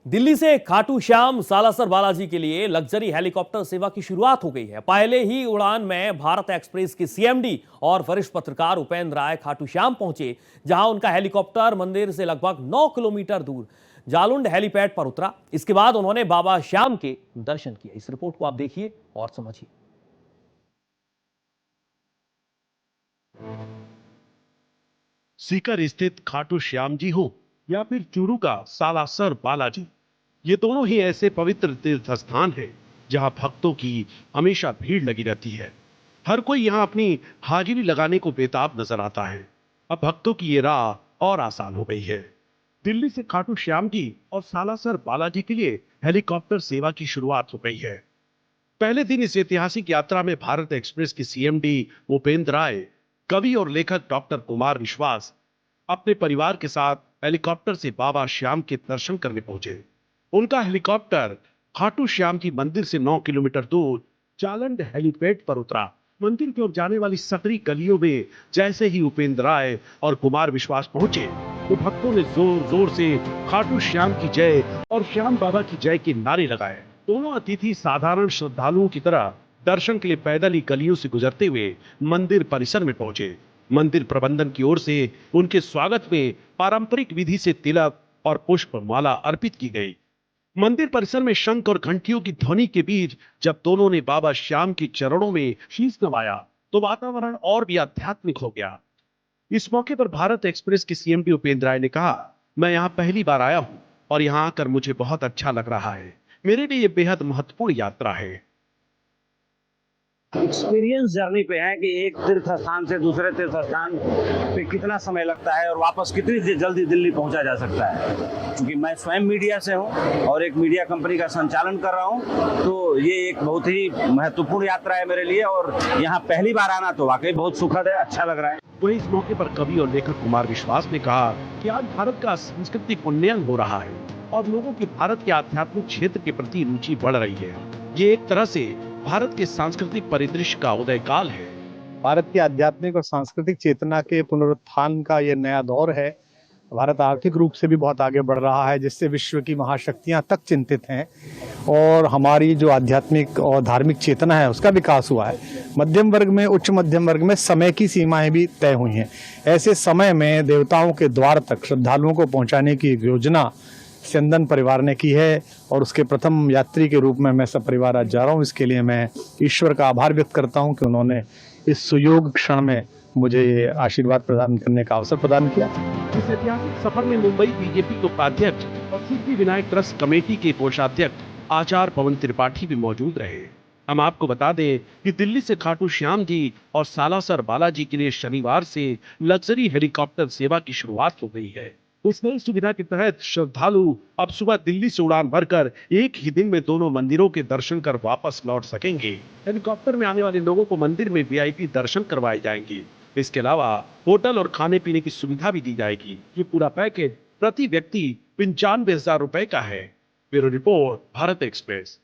दिल्ली से खाटू श्याम सालासर बालाजी के लिए लग्जरी हेलीकॉप्टर सेवा की शुरुआत हो गई है। पहले ही उड़ान में भारत एक्सप्रेस के सीएमडी और वरिष्ठ पत्रकार उपेंद्र राय खाटू श्याम पहुंचे, जहां उनका हेलीकॉप्टर मंदिर से लगभग 9 किलोमीटर दूर जालुंड हेलीपैड पर उतरा। इसके बाद उन्होंने बाबा श्याम के दर्शन किए। इस रिपोर्ट को आप देखिए और समझिए। सीकर स्थित खाटू श्याम जी हो या फिर चूरू का सालासर बालाजी, ये दोनों ही ऐसे पवित्र तीर्थ स्थान हैं जहां भक्तों की हमेशा भीड़ लगी रहती है। हर कोई यहां अपनी हाजिरी लगाने को बेताब नजर आता है। अब भक्तों की ये राह और आसान हो गई है। दिल्ली से खाटू श्याम जी और सालासर बालाजी के लिए हेलीकॉप्टर सेवा की शुरुआत हो गई है। पहले दिन इस ऐतिहासिक यात्रा में भारत एक्सप्रेस के सीएमडी उपेंद्र राय, कवि और लेखक डॉक्टर कुमार विश्वास अपने परिवार के साथ हेलीकॉप्टर से बाबा श्याम के दर्शन करने पहुंचे। उनका हेलीकॉप्टर खाटू श्याम की मंदिर से 9 किलोमीटर दूर जालंड हेलीपैड पर उतरा। मंदिर की ओर जाने वाली सकरी गलियों में जैसे ही उपेंद्र राय और कुमार विश्वास पहुंचे तो भक्तों ने जोर जोर से खाटू श्याम की जय और श्याम बाबा की जय के नारे लगाए। दोनों अतिथि साधारण श्रद्धालुओं की तरह दर्शन के लिए पैदल ही गलियों से गुजरते हुए मंदिर परिसर में पहुंचे। मंदिर प्रबंधन की ओर से उनके स्वागत में पारंपरिक विधि से तिलक और पुष्प माला अर्पित की गई। मंदिर परिसर में शंख और घंटियों की ध्वनि के बीच जब दोनों ने बाबा श्याम के चरणों में शीश नवाया तो वातावरण और भी आध्यात्मिक हो गया। इस मौके पर भारत एक्सप्रेस के सीएमडी उपेंद्र राय ने कहा, मैं यहाँ पहली बार आया हूँ और यहाँ आकर मुझे बहुत अच्छा लग रहा है। मेरे लिए ये बेहद महत्वपूर्ण यात्रा है। एक्सपीरियंस जर्नी पे है कि एक तीर्थ स्थान से दूसरे तीर्थ स्थान पे कितना समय लगता है और वापस कितनी जल्दी दिल्ली पहुंचा जा सकता है। क्योंकि मैं स्वयं मीडिया से हूं और एक मीडिया कंपनी का संचालन कर रहा हूं, तो ये एक बहुत ही महत्वपूर्ण यात्रा है मेरे लिए और यहाँ पहली बार आना तो वाकई बहुत सुखद है, अच्छा लग रहा है। वहीं इस मौके पर कवि और लेखक कुमार विश्वास ने कहा कि आज भारत का सांस्कृतिक उन्नयन हो रहा है और लोगों की भारत के आध्यात्मिक क्षेत्र के प्रति रुचि बढ़ रही है। ये एक तरह से भारत के सांस्कृतिक परिदृश्य का उदय काल है। भारत की आध्यात्मिक और सांस्कृतिक चेतना के पुनरुत्थान का ये नया दौर है। भारत आर्थिक रूप से भी बहुत आगे बढ़ रहा है, जिससे विश्व की महाशक्तियां तक चिंतित हैं और हमारी जो आध्यात्मिक और धार्मिक चेतना है उसका विकास हुआ है। मध्यम वर्ग में, उच्च मध्यम वर्ग में समय की सीमाएं भी तय हुई हैं। ऐसे समय में देवताओं के द्वार तक श्रद्धालुओं को पहुंचाने की एक योजना स्यंदन परिवार ने की है और उसके प्रथम यात्री के रूप में मैं सब परिवार आज जा रहा हूँ। इसके लिए मैं ईश्वर का आभार व्यक्त करता हूँ कि उन्होंने इस सुयोग क्षण में मुझे ये आशीर्वाद प्रदान करने का अवसर प्रदान किया। इस ऐतिहासिक सफर में मुंबई बीजेपी के उपाध्यक्ष और सिद्धि विनायक ट्रस्ट कमेटी के कोषाध्यक्ष आचार्य पवन त्रिपाठी भी मौजूद रहे। हम आपको बता दें कि दिल्ली से खाटू श्याम जी और सालासर बालाजी के लिए शनिवार से लग्जरी हेलीकॉप्टर सेवा की शुरुआत हो गई है। इस नई सुविधा के तहत श्रद्धालु अब सुबह दिल्ली से उड़ान भरकर एक ही दिन में दोनों मंदिरों के दर्शन कर वापस लौट सकेंगे। हेलीकॉप्टर में आने वाले लोगों को मंदिर में वीआईपी दर्शन करवाए जाएंगे। इसके अलावा होटल और खाने पीने की सुविधा भी दी जाएगी। ये पूरा पैकेज प्रति व्यक्ति 95,000 रुपए का है। Bureau report, Bharat express.